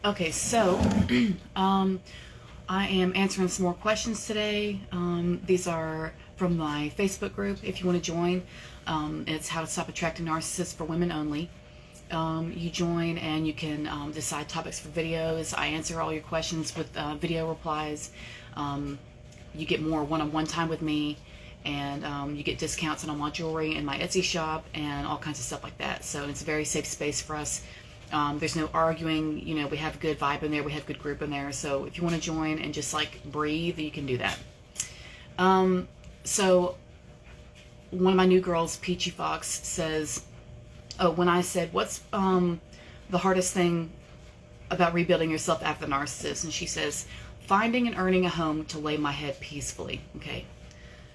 Okay, so I am answering some more questions today. These are from my Facebook group. If you want to join, it's How to Stop Attracting Narcissists for Women Only. You join and you can decide topics for videos. I answer all your questions with video replies. You get more one-on-one time with me, and you get discounts on all my jewelry in my Etsy shop and all kinds of stuff like that. So it's a very safe space for us. There's no arguing, we have a good vibe in there, we have a good group in there. So if you want to join and just like breathe, you can do that. So one of my new girls, Peachy Fox, says, when I said, what's the hardest thing about rebuilding yourself after the narcissist? And she says, finding and earning a home to lay my head peacefully. Okay.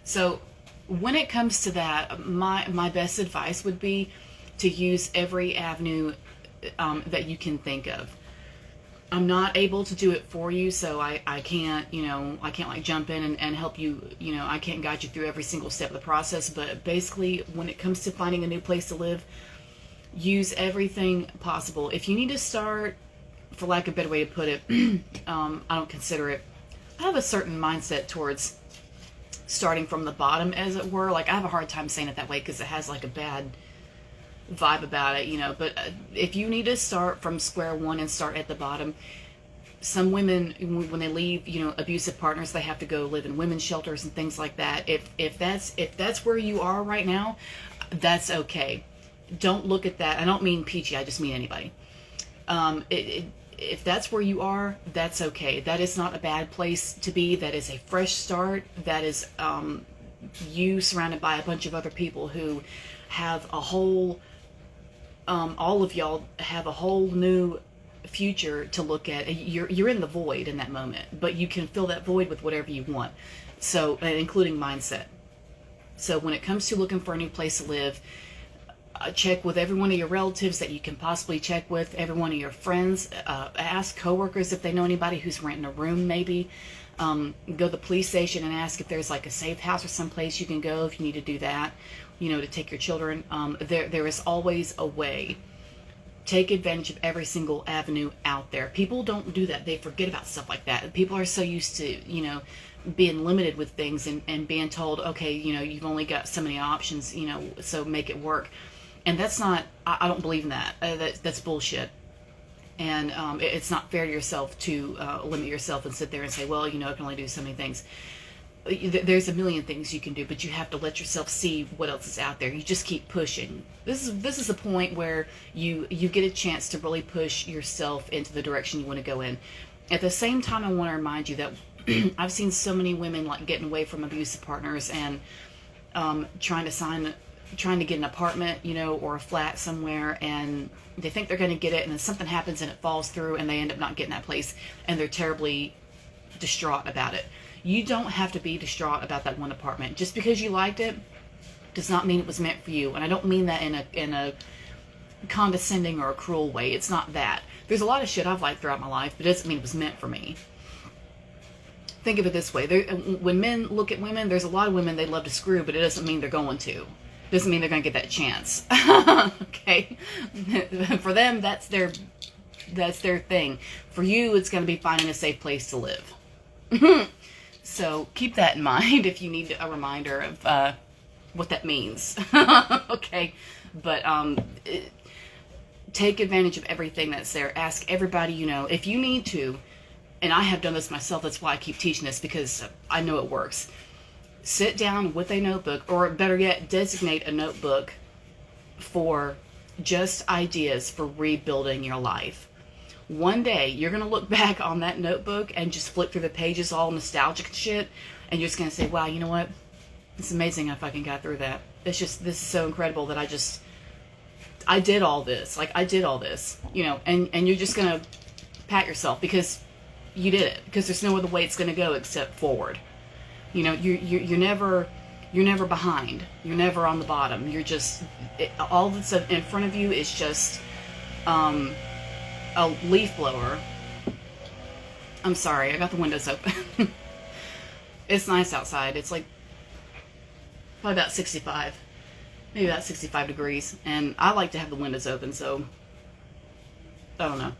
So when it comes to that, my best advice would be to use every avenue that you can think of. I'm not able to do it for you, so I can't, I can't like jump in and help you, I can't guide you through every single step of the process. But basically, when it comes to finding a new place to live, use everything possible. If you need to start, for lack of a better way to put it, I don't consider it, I have a certain mindset towards starting from the bottom, as it were. Like, I have a hard time saying it that way because it has like a bad vibe about it, but if you need to start from square one and start at the bottom, some women, when they leave, abusive partners, they have to go live in women's shelters and things like that. If that's where you are right now, that's okay. Don't look at that. I don't mean Peachy, I just mean anybody. If that's where you are, that's okay. That is not a bad place to be. That is a fresh start. That is you surrounded by a bunch of other people who have a whole, all of y'all have a whole new future to look at. You're in the void in that moment, but you can fill that void with whatever you want. So, including mindset. So when it comes to looking for a new place to live, check with every one of your relatives that you can possibly check with, every one of your friends. Ask coworkers if they know anybody who's renting a room, maybe. Go to the police station and ask if there's like a safe house or someplace you can go if you need to do that, to take your children. There is always a way. Take advantage of every single avenue out there. People don't do that. They forget about stuff like that. People are so used to, being limited with things and being told, okay, you've only got so many options, so make it work. And that's not, I don't believe in that. That's bullshit. And it's not fair to yourself to limit yourself and sit there and say, well, I can only do so many things. There's a million things you can do, but you have to let yourself see what else is out there. You just keep pushing. This is the point where you get a chance to really push yourself into the direction you want to go in. At the same time, I want to remind you that I've seen so many women like getting away from abusive partners and trying to get an apartment, or a flat somewhere, and they think they're going to get it, and then something happens and it falls through and they end up not getting that place, and they're terribly distraught about it. You don't have to be distraught about that one apartment. Just because you liked it does not mean it was meant for you. And I don't mean that in a condescending or a cruel way. It's not that. There's a lot of shit I've liked throughout my life, but it doesn't mean it was meant for me. Think of it this way. When men look at women, there's a lot of women they love to screw, but it doesn't mean they're going to. Doesn't mean they're going to get that chance. Okay? For them, that's their thing. For you, it's going to be finding a safe place to live. So keep that in mind if you need a reminder of what that means. Okay? But take advantage of everything that's there. Ask everybody if you need to. And I have done this myself. That's why I keep teaching this, because I know it works. Sit down with a notebook, or better yet, designate a notebook for just ideas for rebuilding your life. One day, you're going to look back on that notebook and just flip through the pages, all nostalgic and shit, and you're just going to say, wow, you know what? It's amazing how I fucking got through that. This is so incredible that I did all this. Like, I did all this, and you're just going to pat yourself because you did it, because there's no other way it's going to go except forward. You're never behind. You're never on the bottom. You're just, all that's in front of you is just a leaf blower. I'm sorry, I got the windows open. It's nice outside. It's like probably about 65. Maybe about 65 degrees. And I like to have the windows open, so I don't know.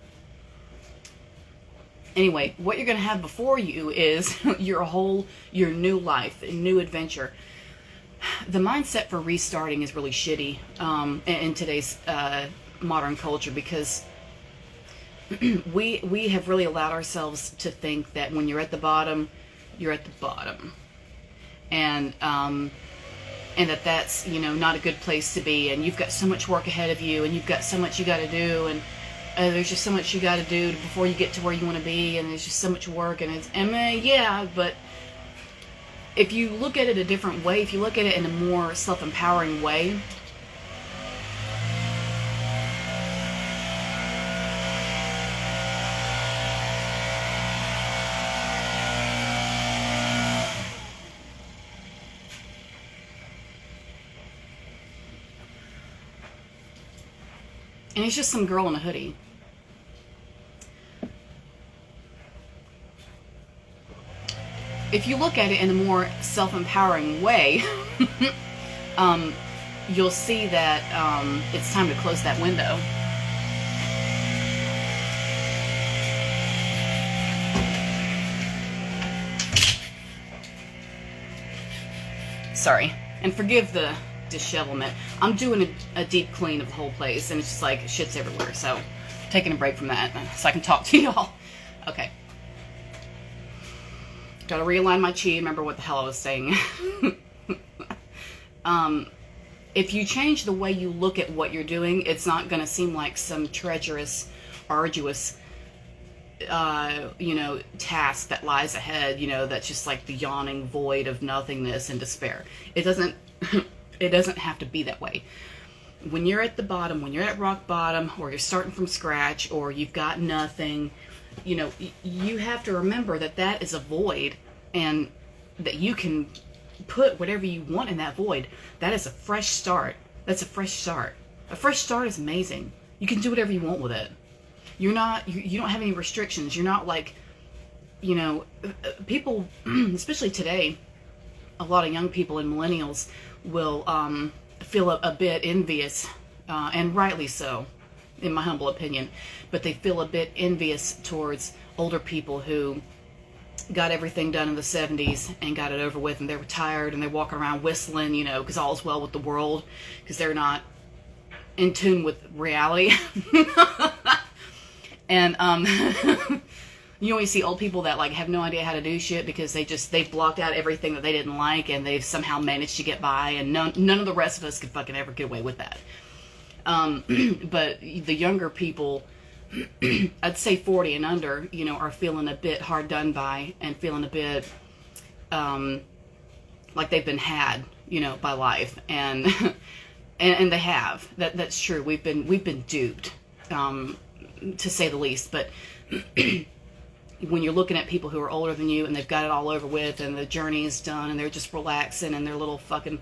Anyway, what you're going to have before you is your new life, a new adventure. The mindset for restarting is really shitty in today's modern culture, because we have really allowed ourselves to think that when you're at the bottom, you're at the bottom, and that's, you know, not a good place to be, and you've got so much work ahead of you, and you've got so much you got to do, and there's just so much you got to do before you get to where you want to be, and there's just so much work, and yeah, but if you look at it a different way, if you look at it in a more self-empowering way, and it's just some girl in a hoodie. If you look at it in a more self-empowering way, you'll see that it's time to close that window. Sorry, and forgive the dishevelment. I'm doing a deep clean of the whole place, and it's just like shit's everywhere, so taking a break from that so I can talk to y'all. Okay. Gotta realign my chi, remember what the hell I was saying. If you change the way you look at what you're doing, it's not gonna seem like some treacherous, arduous, you know, task that lies ahead, you know, that's just like the yawning void of nothingness and despair. It doesn't it doesn't have to be that way. When you're at the bottom, when you're at rock bottom, or you're starting from scratch, or you've got nothing, you know, you have to remember that that is a void, and that you can put whatever you want in that void. That is a fresh start. That's a fresh start. A fresh start is amazing. You can do whatever you want with it. You're not, you don't have any restrictions. You're not like, you know, people, especially today, a lot of young people and millennials will feel a bit envious, and rightly so, in my humble opinion, but they feel a bit envious towards older people who got everything done in the 70s and got it over with, and they're retired and they're walking around whistling, you know, because all's well with the world, because they're not in tune with reality. And you always see old people that like have no idea how to do shit because they've blocked out everything that they didn't like, and they've somehow managed to get by, and none of the rest of us could fucking ever get away with that. But the younger people, I'd say 40 and under, you know, are feeling a bit hard done by, and feeling a bit like they've been had, you know, by life, and and they have. That's true. We've been duped, to say the least. But when you're looking at people who are older than you, and they've got it all over with, and the journey is done, and they're just relaxing in their little fucking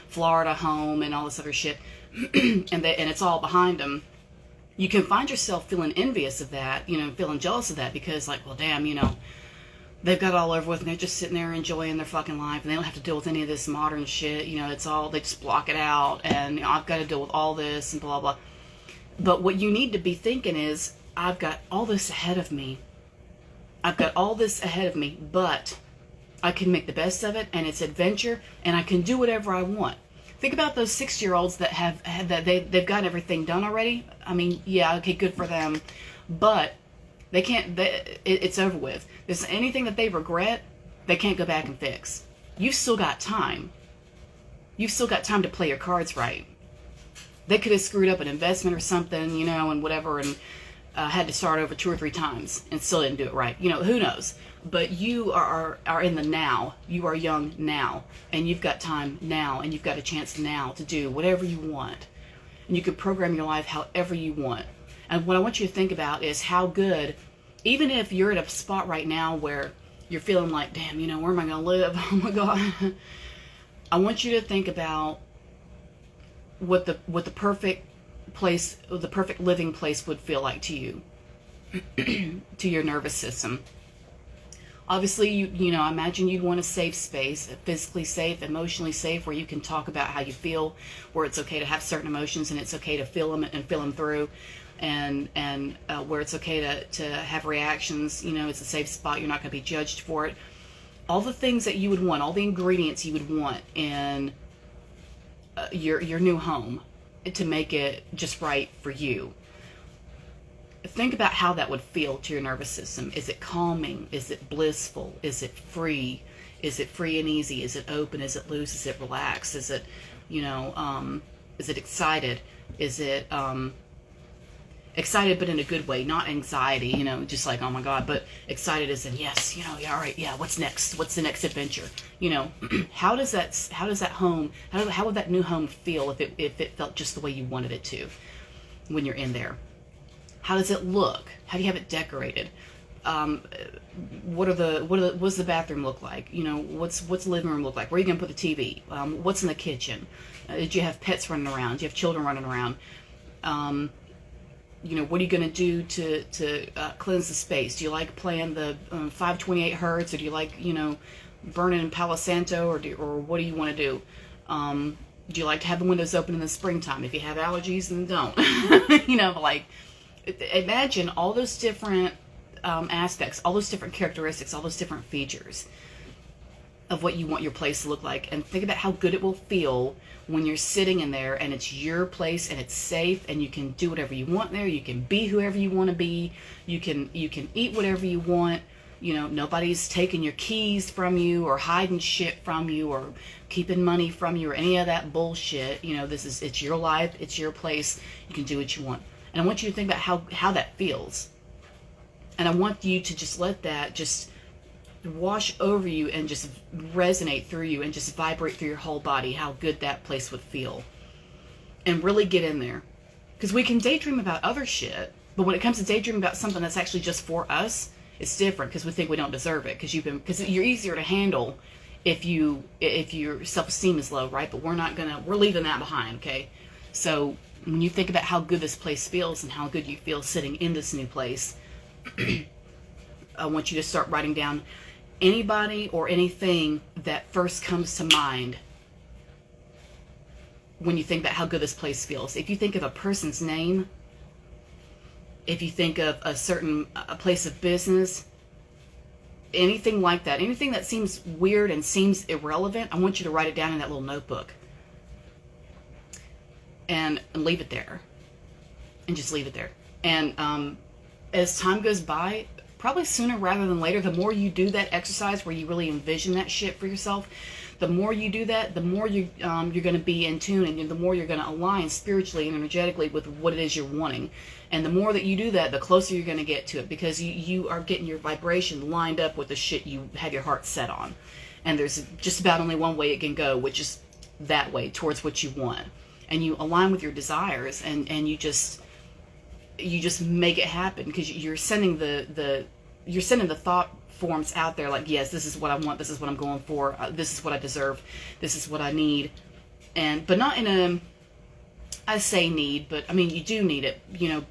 Florida home and all this other shit, and it's all behind them, you can find yourself feeling envious of that, you know, feeling jealous of that, because like, well, damn, you know, they've got it all over with, and they're just sitting there enjoying their fucking life, and they don't have to deal with any of this modern shit, you know, it's all, they just block it out, and you know, I've got to deal with all this, and blah, blah. But what you need to be thinking is, I've got all this ahead of me. I've got all this ahead of me, but I can make the best of it, and it's adventure, and I can do whatever I want. Think about those 6-year-olds that they've got everything done already. I mean, yeah, okay, good for them, but they can't. It's over with. There's anything that they regret, they can't go back and fix. You've still got time. You've still got time to play your cards right. They could have screwed up an investment or something, you know, and whatever, and had to start over 2 or 3 times and still didn't do it right. You know, who knows? But you are in the now. You are young now, and you've got time now, and you've got a chance now to do whatever you want. And you can program your life however you want. And what I want you to think about is how good, even if you're at a spot right now where you're feeling like, damn, you know, where am I going to live? Oh my God. I want you to think about what the perfect place, the perfect living place would feel like to you, to your nervous system. Obviously, you know, I imagine you'd want a safe space, physically safe, emotionally safe, where you can talk about how you feel, where it's okay to have certain emotions and it's okay to feel them and feel them through. and where it's okay to have reactions. You know, it's a safe spot. You're not going to be judged for it. All the things that you would want, all the ingredients you would want in your new home to make it just right for you. Think about how that would feel to your nervous system. Is it calming? Is it blissful? Is it free? Is it free and easy? Is it open? Is it loose? Is it relaxed? Is it, is it excited? Is it excited but in a good way, not anxiety, just like, oh my God, but excited as in, yes, yeah, all right, yeah, what's next? What's the next adventure? How does that home, how would that new home feel if it felt just the way you wanted it to when you're in there? How does it look? How do you have it decorated? What's the bathroom look like? What's the living room look like? Where are you gonna put the TV? What's in the kitchen? Did you have pets running around? Do you have children running around? What are you gonna do to cleanse the space? Do you like playing the 528 hertz, or do you like burning in Palo Santo, or what do you want to do? Do you like to have the windows open in the springtime? If you have allergies, then don't. Imagine all those different aspects, all those different characteristics, all those different features of what you want your place to look like, and think about how good it will feel when you're sitting in there and it's your place and it's safe and you can do whatever you want there. You can be whoever you want to be. You can eat whatever you want. Nobody's taking your keys from you or hiding shit from you or keeping money from you or any of that bullshit. It's your life, it's your place. You can do what you want. And I want you to think about how that feels. And I want you to just let that just wash over you and just resonate through you and just vibrate through your whole body, how good that place would feel. And really get in there. Because we can daydream about other shit, but when it comes to daydreaming about something that's actually just for us, it's different because we think we don't deserve it. Because you're easier to handle if your self-esteem is low, right? But we're leaving that behind, okay? So when you think about how good this place feels and how good you feel sitting in this new place, I want you to start writing down anybody or anything that first comes to mind when you think about how good this place feels. If you think of a person's name, if you think of a place of business, anything like that, anything that seems weird and seems irrelevant, I want you to write it down in that little notebook and leave it there, and just leave it there. And as time goes by, probably sooner rather than later, the more you do that exercise where you really envision that shit for yourself, the more you do that, the more you're going to be in tune, and the more you're going to align spiritually and energetically with what it is you're wanting. And the more that you do that, the closer you're going to get to it, because you are getting your vibration lined up with the shit you have your heart set on. And there's just about only one way it can go, which is that way, towards what you want. And you align with your desires, and you just make it happen, because you're sending the thought forms out there, like, yes, this is what I want, this is what I'm going for, this is what I deserve, this is what I need. But not in a, I say need, but I mean, you do need it,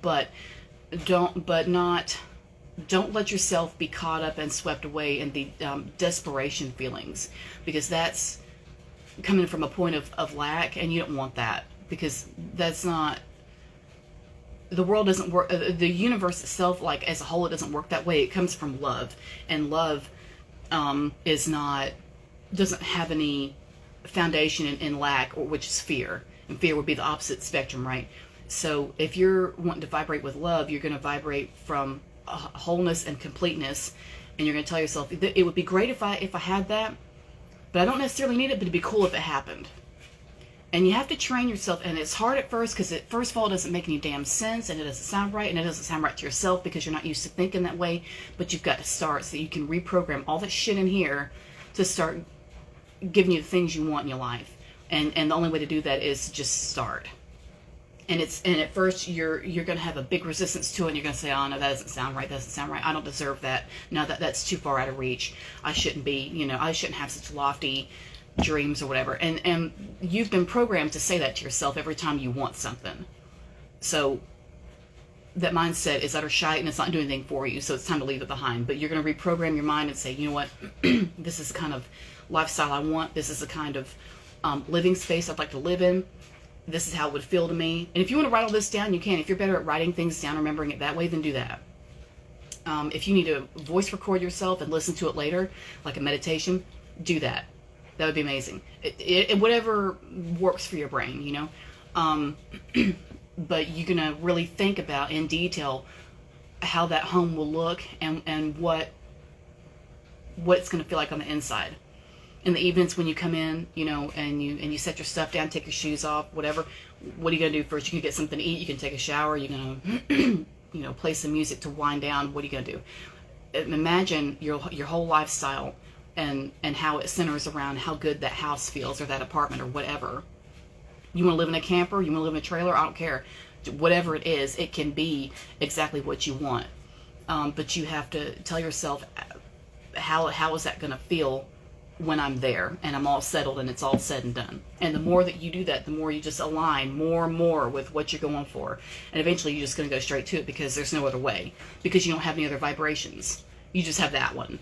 but don't let yourself be caught up and swept away in the desperation feelings, because that's coming from a point of lack, and you don't want that, because that's not, the world doesn't work, the universe itself, like as a whole, it doesn't work that way. It comes from love, and love doesn't have any foundation in lack, which is fear, and fear would be the opposite spectrum, right? So if you're wanting to vibrate with love, you're going to vibrate from wholeness and completeness, and you're going to tell yourself, it would be great if I had that, but I don't necessarily need it, but it'd be cool if it happened. And you have to train yourself, and it's hard at first, because first of all, it doesn't make any damn sense, and it doesn't sound right, and it doesn't sound right to yourself because you're not used to thinking that way. But you've got to start so that you can reprogram all that shit in here to start giving you the things you want in your life. And the only way to do that is just start. And at first you're going to have a big resistance to it, and you're going to say, oh no, that doesn't sound right, I don't deserve that, no, that's too far out of reach, I shouldn't be, I shouldn't have such lofty dreams or whatever. And you've been programmed to say that to yourself every time you want something. So that mindset is utter shite, and it's not doing anything for you, so it's time to leave it behind. But you're going to reprogram your mind and say, you know what, this is the kind of lifestyle I want, this is the kind of living space I'd like to live in, this is how it would feel to me. And if you want to write all this down, you can. If you're better at writing things down, remembering it that way, then do that. If you need to voice record yourself and listen to it later, like a meditation, do that. That would be amazing. Whatever works for your brain, you know. But you're going to really think about in detail how that home will look and what it's going to feel like on the inside. In the evenings when you come in, you know, and you set your stuff down, take your shoes off, whatever, what are you going to do first? You can get something to eat, you can take a shower, you're going to, you know, play some music to wind down. What are you going to do? Imagine your whole lifestyle and how it centers around how good that house feels or that apartment or whatever. You want to live in a camper? You want to live in a trailer? I don't care. Whatever it is, it can be exactly what you want. But you have to tell yourself, how is that going to feel when I'm there and I'm all settled and it's all said and done. And the more that you do that, the more you just align more and more with what you're going for. And eventually you're just going to go straight to it because there's no other way. Because you don't have any other vibrations. You just have that one.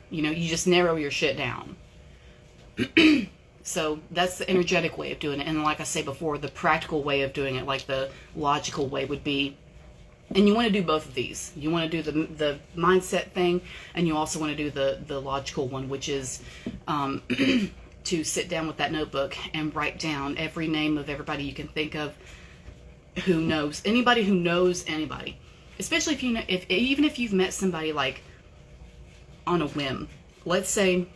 You know, you just narrow your shit down. So that's the energetic way of doing it. And like I say before, the practical way of doing it, like the logical way would be, and you want to do both of these. You want to do the mindset thing, and you also want to do the logical one, which is to sit down with that notebook and write down every name of everybody you can think of who knows anybody who knows anybody. Especially if you know, even if you've met somebody like on a whim. Let's say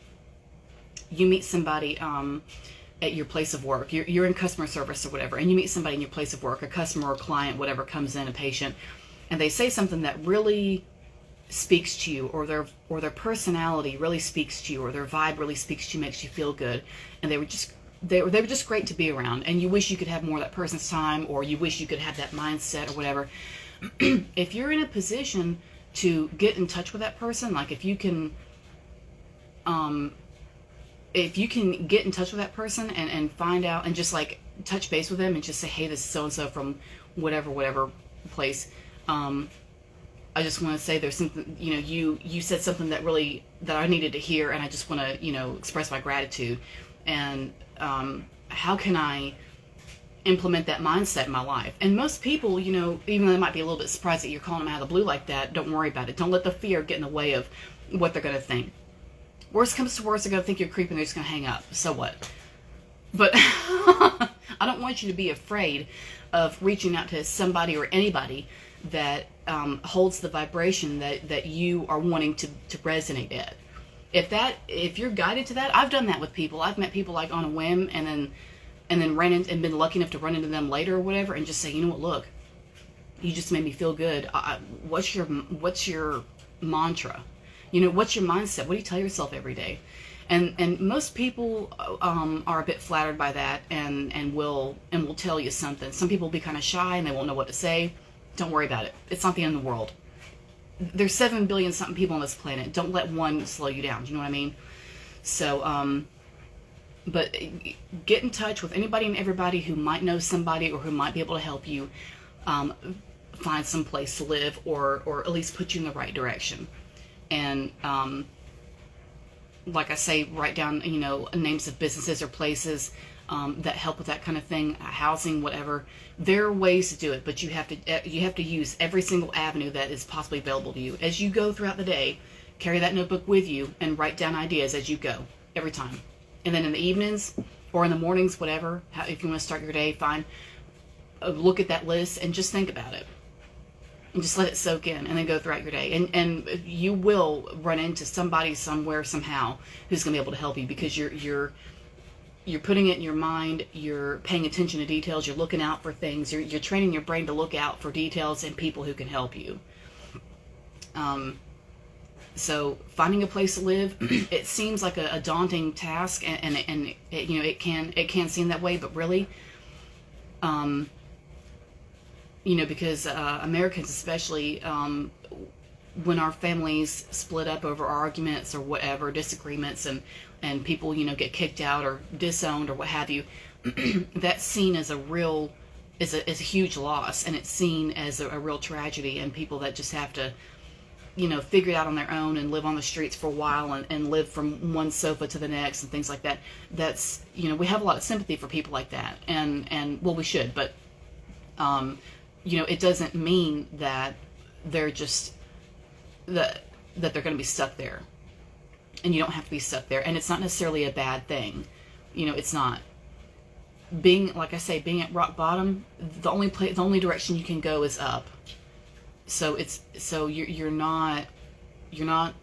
you meet somebody at your place of work. You're in customer service or whatever, and you meet somebody in your place of work, a customer or client, whatever comes in, a patient, and they say something that really speaks to you, or their personality really speaks to you, or their vibe really speaks to you, makes you feel good, and they were just great to be around, and you wish you could have more of that person's time, or you wish you could have that mindset or whatever. If you're in a position to get in touch with that person, like if you can get in touch with that person and find out and just like touch base with them and just say, hey, this is so-and-so from whatever place. I just want to say there's something, you know, you said something that I needed to hear, and I just want to, you know, express my gratitude. And how can I implement that mindset in my life? And most people, you know, even though they might be a little bit surprised that you're calling them out of the blue like that, don't worry about it. Don't let the fear get in the way of what they're going to think. Worst comes to worst, they're going to think you're creepy and they're just going to hang up. So what? But I don't want you to be afraid of reaching out to somebody or anybody that holds the vibration that you are wanting to resonate at. If you're guided to that, I've done that with people. I've met people like on a whim and then ran into and been lucky enough to run into them later or whatever and just say, you know what, look, you just made me feel good. What's your mantra? You know, what's your mindset? What do you tell yourself every day? And most people are a bit flattered by that and will tell you something. Some people will be kind of shy and they won't know what to say. Don't worry about it. It's not the end of the world. There's 7 billion something people on this planet. Don't let one slow you down. Do you know what I mean? So, but get in touch with anybody and everybody who might know somebody or who might be able to help you find some place to live or at least put you in the right direction. And like I say, write down, you know, names of businesses or places that help with that kind of thing, housing, whatever. There are ways to do it, but you have to use every single avenue that is possibly available to you. As you go throughout the day, carry that notebook with you and write down ideas as you go, every time. And then in the evenings or in the mornings, whatever, if you want to start your day, fine. Look at that list and just think about it. And just let it soak in, and then go throughout your day. And you will run into somebody somewhere somehow who's going to be able to help you, because you're putting it in your mind. You're paying attention to details. You're looking out for things. You're training your brain to look out for details and people who can help you. So finding a place to live, it seems like a daunting task, and it, you know, it can seem that way, but really, you know, because Americans especially, when our families split up over arguments or whatever, disagreements, and people, you know, get kicked out or disowned or what have you, that's seen as a huge loss, and it's seen as a real tragedy, and people that just have to figure it out on their own and live on the streets for a while and live from one sofa to the next and things like that. That's, we have a lot of sympathy for people like that. And well, we should, but, it doesn't mean that they're just, that they're going to be stuck there. And you don't have to be stuck there. And it's not necessarily a bad thing. It's not. Like I say, being at rock bottom, the only direction you can go is up. So you're not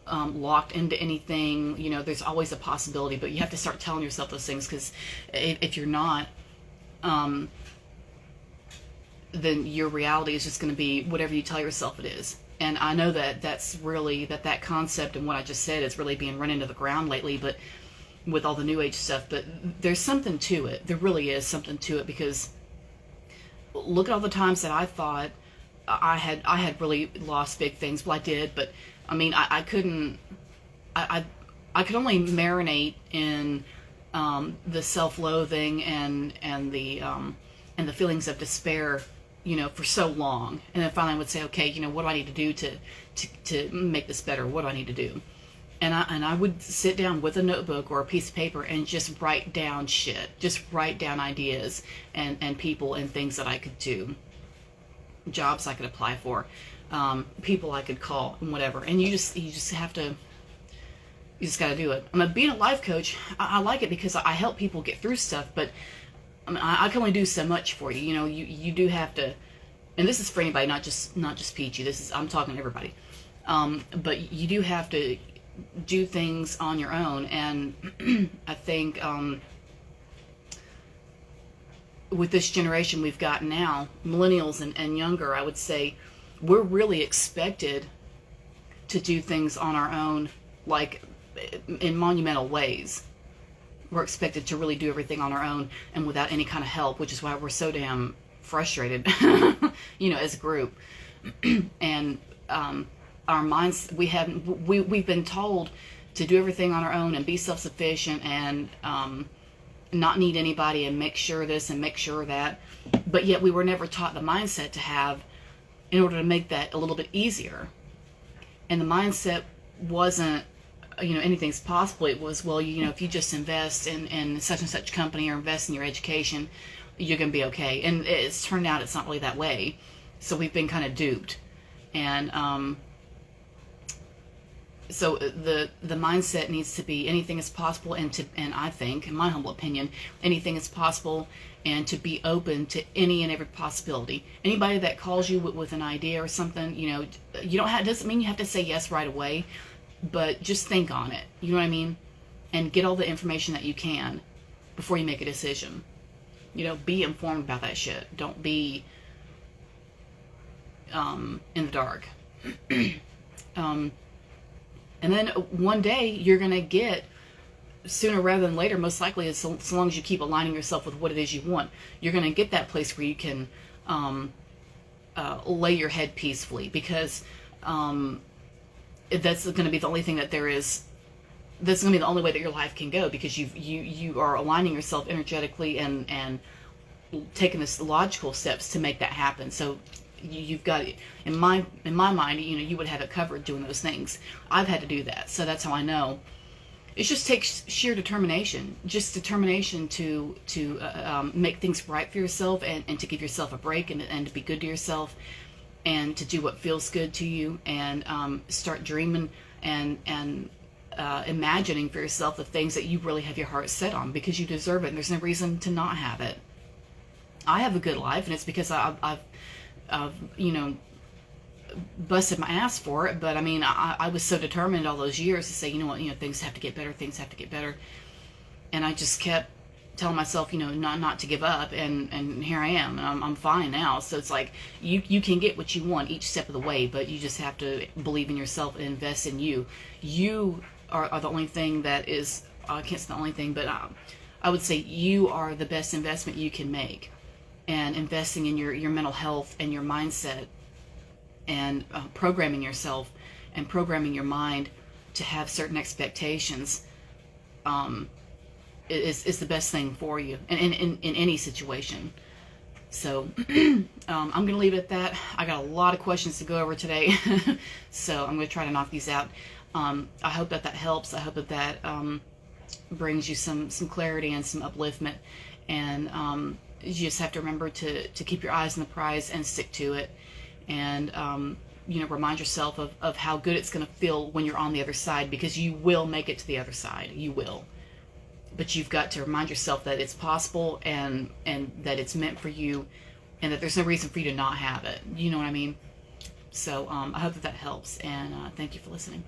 locked into anything. There's always a possibility, but you have to start telling yourself those things, because if you're not, then your reality is just going to be whatever you tell yourself it is. And I know that's really that concept and what I just said is really being run into the ground lately, but with all the new age stuff. But there's something to it. There really is something to it, because look at all the times that I thought I had really lost big things. Well, I did, but I mean, I couldn't. I could only marinate in the self-loathing and the feelings of despair, for so long. And then finally I would say, okay, what do I need to do to make this better? What do I need to do? And I would sit down with a notebook or a piece of paper and just write down shit. Just write down ideas and people and things that I could do. Jobs I could apply for. People I could call and whatever. And you just have to, you just got to do it. I mean, being a life coach, I like it because I help people get through stuff, but I mean, I can only do so much for you. You do have to, and this is for anybody, not just Peachy. I'm talking to everybody. But you do have to do things on your own. And I think with this generation we've got now, millennials and younger, I would say we're really expected to do things on our own, like in monumental ways. We're expected to really do everything on our own and without any kind of help, which is why we're so damn frustrated, as a group. And our minds, we've been told to do everything on our own and be self-sufficient and not need anybody and make sure this and make sure that. But yet we were never taught the mindset to have in order to make that a little bit easier. And the mindset wasn't, anything's possible. It was, well, if you just invest in such and such company or invest in your education, you're going to be okay. And it's turned out it's not really that way. So we've been kind of duped. And so the mindset needs to be anything is possible, and I think, in my humble opinion, anything is possible, and to be open to any and every possibility. Anybody that calls you with an idea or something, doesn't mean you have to say yes right away. But just think on it, you know what I mean? And get all the information that you can before you make a decision. Be informed about that shit. Don't be in the dark. And then one day you're going to get, sooner rather than later, most likely, so long as you keep aligning yourself with what it is you want, you're going to get that place where you can lay your head peacefully, because that's going to be the only thing that there is. That's going to be the only way that your life can go, because you are aligning yourself energetically and taking this logical steps to make that happen. So you've got, in my mind, you would have it covered doing those things. I've had to do that, so that's how I know. It just takes sheer determination, just determination to make things right for yourself and to give yourself a break and to be good to yourself and to do what feels good to you, and start dreaming and imagining for yourself the things that you really have your heart set on, because you deserve it and there's no reason to not have it. I have a good life, and it's because I've busted my ass for it. But I mean, I was so determined all those years to say, things have to get better, things have to get better. And I just kept telling myself, not to give up, and here I am, and I'm fine now. So it's like, you can get what you want each step of the way, but you just have to believe in yourself and invest in you. You are the only thing that is, I can't say the only thing, but I would say you are the best investment you can make. And investing in your mental health and your mindset, and programming yourself and programming your mind to have certain expectations is the best thing for you in any situation. So I'm going to leave it at that. I got a lot of questions to go over today, so I'm going to try to knock these out. I hope that helps. I hope that brings you some clarity and some upliftment. And you just have to remember to keep your eyes on the prize and stick to it. And remind yourself of how good it's going to feel when you're on the other side, because you will make it to the other side. You will. But you've got to remind yourself that it's possible, and that it's meant for you, and that there's no reason for you to not have it. You know what I mean? So I hope that helps, and thank you for listening.